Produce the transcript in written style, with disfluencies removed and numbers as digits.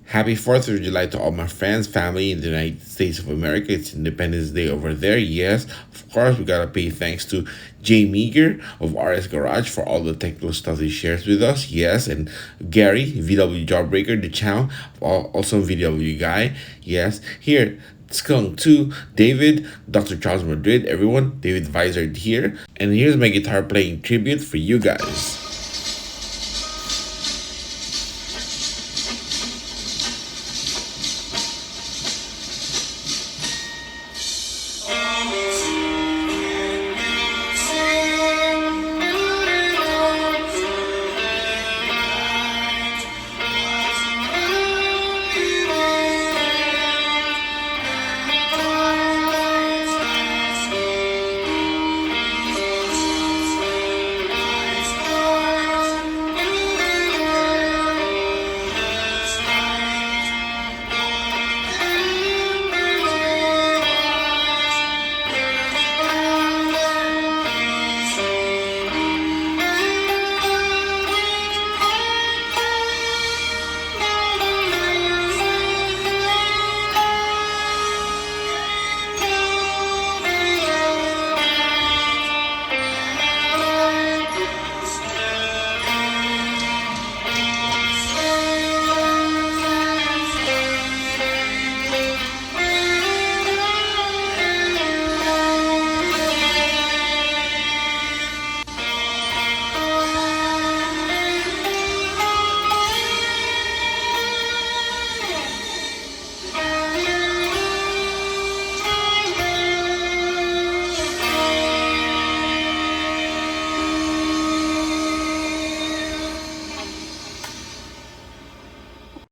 Happy 4th of July to all my friends, family in the United States of America. It's Independence Day over there. Yes, of course, we gotta pay thanks to Jay Meager of RS Garage for all the technical stuff he shares with us. Yes, and Gary, VW Jawbreaker, the channel, also VW guy. Yes, here. Skunk 2, David, Dr. Charles Madrid, everyone, David Visor here. And here's my guitar playing tribute for you guys.